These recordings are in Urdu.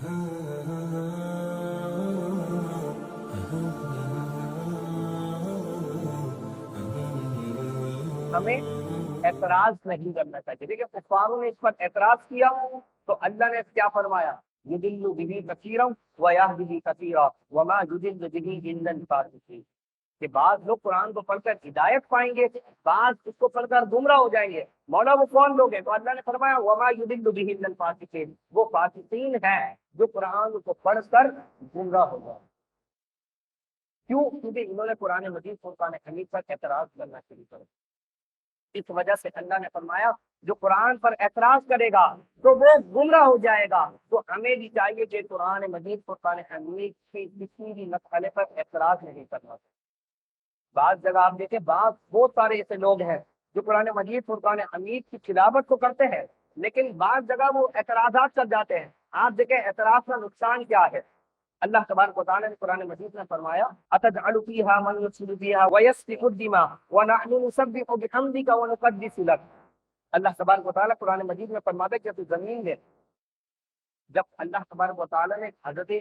ہمیں اعتراض نہیں کرنا چاہیے. دیکھیں کفاروں نے اس پر اعتراض کیا تو اللہ نے کیا فرمایا؟ یضل بہ کثیرا ویہدی بہ کثیرا وما یضل بہ الا الفاسقین. کہ بعض لوگ قرآن کو پڑھ کر ہدایت پائیں گے، بعض اس کو پڑھ کر گمراہ ہو جائیں گے. مولا وہ کون لوگ ہیں؟ تو اللہ نے فرمایا وما یضل بہ الا الفاسقین. وہ فاسقین ہیں جو قرآن کو پڑھ کر گمراہ ہو جائیں. کیوں؟ کیونکہ انہوں نے قرآن مجید فرقان حمید پر اعتراض کرنا شروع کر. اس وجہ سے اللہ نے فرمایا جو قرآن پر اعتراض کرے گا تو وہ گمراہ ہو جائے گا. تو ہمیں بھی چاہیے کہ قرآن مجید فرقان حمید کی کسی بھی مسئلے پر اعتراض نہیں کرنا. بعض جگہ آپ دیکھیں بہت سارے ایسے لوگ ہیں جو قرآن مجید فرقان حمید کی تلاوت کو کرتے ہیں، لیکن بعض جگہ وہ اعتراضات کر جاتے ہیں. آپ دیکھیں اعتراض کا نقصان کیا ہے. اللہ تبارک و تعالیٰ نے قرآن مجید میں فرمایا اتجعل فیہا من یفسد فیہا ویسفک الدماء ونحن نسبح بحمدک ونقدس لک. اللہ تبارک و تعالیٰ قرآن مجید میں فرماتا ہے کہ زمین میں جب اللہ تبارک و تعالیٰ نے حضرت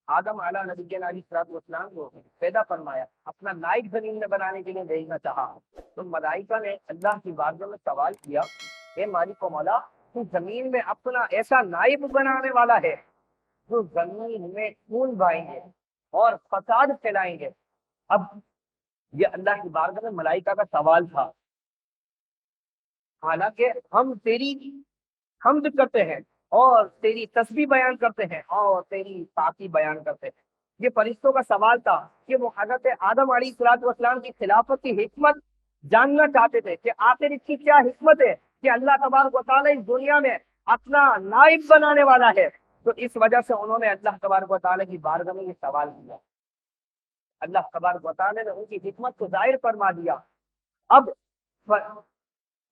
آدم علیہ نبینا علیہ الصلوۃ والسلام کو پیدا فرمایا، اپنا نائب زمین میں بنانے کے لیے بھیجنا چاہا، تو ملائکہ نے اللہ کی بارگاہ میں سوال کیا اے مالک و مولا، تو زمین میں اپنا ایسا نائب بنانے والا ہے جو زمین میں خون بہائیں گے اور فساد پھیلائیں گے؟ اب یہ اللہ کی بارگاہ میں ملائکہ کا سوال تھا. حالانکہ ہم تیری حمد کرتے ہیں اور تیری تسبیح بیان کرتے ہیں اور تیری پاکی بیان کرتے ہیں. یہ فرشتوں کا سوال تھا کہ وہ حضرت آدم علیہ الصلوۃ والسلام کی خلافت کی حکمت جاننا چاہتے تھے کہ آخر اس کی کیا حکمت ہے کہ اللہ تبارک و تعالیٰ اس دنیا میں اپنا نائب بنانے والا ہے. تو اس وجہ سے انہوں نے اللہ تبارک و تعالیٰ کی بارگاہ میں یہ سوال کیا. اللہ تبارک و تعالیٰ نے ان کی حکمت کو ظاہر فرما دیا. اب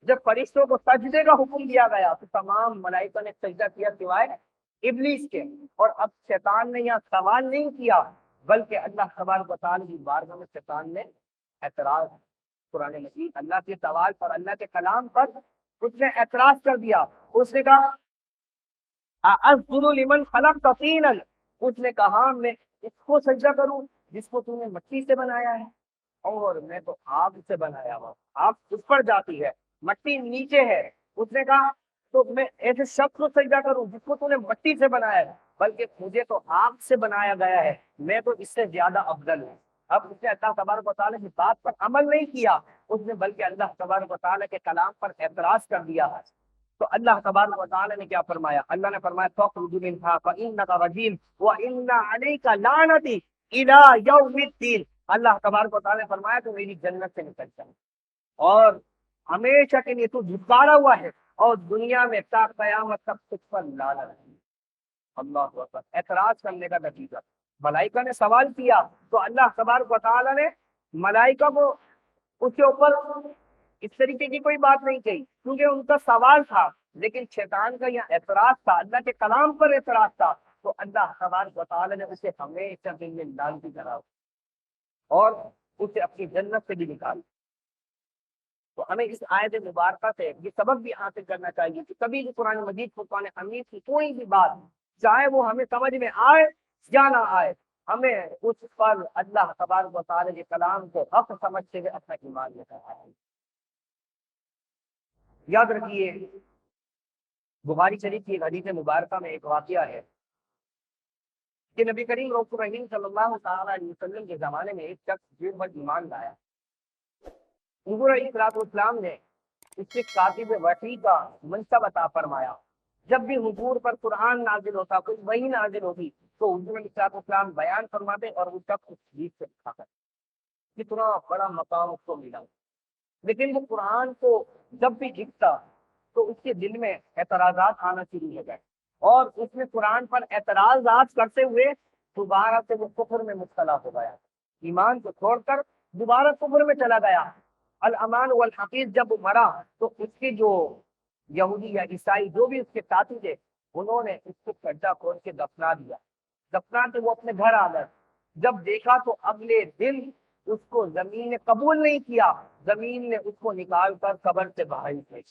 جب فرشتوں کو سجدے کا حکم دیا گیا تو تمام ملائکہ نے سجدہ کیا سوائے ابلیس کے. اور اب شیطان نے یہاں سوال نہیں کیا بلکہ اللہ تبارک و تعالیٰ کی بارگاہ میں شیطان نے اعتراض قرآن مجید اللہ کے سوال پر، اللہ کے کلام پر اس نے اعتراض کر دیا. اس نے کہا اَأَسْجُدُ لِمَنْ خَلَقْتَ طِينًا. اس نے کہا میں اس کو سجدہ کروں جس کو تو نے مٹی سے بنایا ہے اور میں تو آگ سے بنایا ہوں. آگ اس پر جاتی ہے، مٹی نیچے ہے. اس نے کہا تو میں ایسے شخص کو سجدہ کروں جس کو تو نے مٹی سے بنایا ہے، بلکہ مجھے تو آگ سے بنایا گیا ہے، میں تو اس سے زیادہ افضل ہوں. اب اس نے اللہ تبارک و تعالیٰ کی بات پر عمل نہیں کیا، اس نے بلکہ اللہ تبارک و تعالیٰ کے کلام پر اعتراض کر دیا. تو اللہ تبارک و تعالیٰ نے کیا فرمایا؟ اللہ نے فرمایا فَاخْرُجْ مِنْهَا فَإِنَّكَ رَجِيمٌ وَإِنَّ عَلَيْكَ لَعْنَتِي إِلَىٰ يَوْمِ الدِّينِ. اللہ تبارک و تعالیٰ نے فرمایا تو میری جنت سے نکل جائے اور ہمیشہ کے لیے تو دھتکارا ہوا ہے اور دنیا میں تا قیامت تک تجھ پر لعنت ہے. اللہ اکبر. اعتراض کرنے کا نتیجہ ملائکہ نے سوال کیا تو اللہ تبارک و تعالیٰ نے ملائکہ کو اس کے اوپر اس طریقے کی کوئی بات نہیں کہی کیونکہ ان کا سوال تھا. لیکن شیطان کا یہ اعتراض تھا، اللہ کے کلام پر اعتراض تھا، تو اللہ تبارک و تعالیٰ نے اسے ہمیشہ دل میں لعنتی کرا اور اسے اپنی جنت سے بھی نکالا. تو ہمیں اس آیت مبارکہ سے یہ سبق بھی حاصل کرنا چاہیے کہ کبھی بھی قرآن مجید فرقان حمید کی کوئی بھی بات چاہے وہ ہمیں سمجھ میں آئے یا نہ آئے، ہمیں اس پر اللہ تبارک و تعالیٰ کے کلام کو حق سمجھتے ہوئے اپنا ایمان لے کر آئے. یاد رکھیے بخاری شریف کی حدیث مبارکہ میں ایک واقعہ ہے کہ نبی کریم رسول رحیم صلی اللہ تعالیٰ علیہ وسلم کے زمانے میں ایک شخص جن پر ایمان لایا. حضور علیہ الصلوۃ والسلام نے اس سے کاتب وحی کا منصب عطا فرمایا. جب بھی حضور پر قرآن نازل ہوتا، کوئی وحی نازل ہوتی تو حضور علیہ الصلوۃ والسلام بیان فرماتے اور وہ شخص اس حدیث سے لکھا کرتے. کتنا بڑا مقام اس کو ملا. لیکن وہ قرآن کو جب بھی لکھتا تو اس کے دل میں اعتراضات آنا شروع ہو گئے اور اس نے قرآن پر اعتراضات کرتے ہوئے دوبارہ سے وہ کفر میں مبتلا ہو گیا. ایمان کو چھوڑ کر دوبارہ کفر میں چلا گیا. الامان والحقیق جب مرا تو اس کے جو یہودی یا عیسائی جو بھی اس کے ساتھی تھے انہوں نے اس کو گڈھا کھود کے دفنا دیا. دفنا کے وہ اپنے گھر آ گئے. جب دیکھا تو اگلے دن اس کو زمین نے قبول نہیں کیا، زمین نے اس کو نکال کر قبر سے باہر پھینک.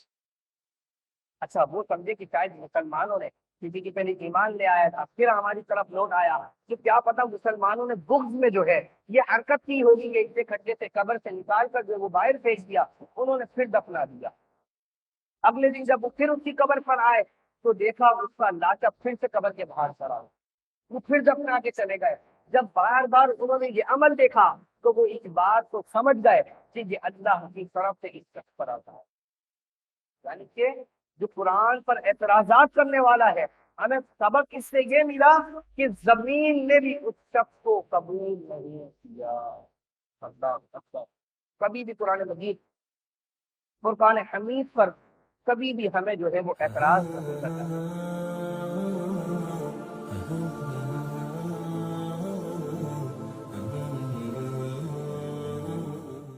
اچھا وہ سمجھے کہ شاید مسلمانوں نے کسی کی پہلے ایمان لے آیا تھا پھر ہماری طرف لوٹ آیا، تو کیا پتا مسلمانوں نے بغض میں جو ہے یہ حرکت کی ہوگی کہ اسے کھڈے سے قبر سے نکال کر جو وہ باہر پھینک دیا، انہوں نے پھر دفنا دیا۔ اگلے دن جب وہ پھر اس کی قبر پر آئے تو دیکھا اس کا لاچا پھر سے قبر کے باہر چڑھا، وہ پھر دفنا کے چلے گئے۔ جب بار بار انہوں نے یہ عمل دیکھا تو وہ اس بات کو سمجھ گئے کہ یہ اللہ کی طرف سے اس شخص پر آتا ہے، یعنی کہ جو قرآن پر اعتراضات کرنے والا ہے، ہمیں سبق اس سے یہ ملا کہ زمین نے بھی اس شخص کو قبول نہیں کیا۔ اللہ اکبر۔ کبھی بھی قرآن مجید، فرقان حمید پر کبھی بھی ہمیں جو ہے وہ اعتراض نہیں کرنا۔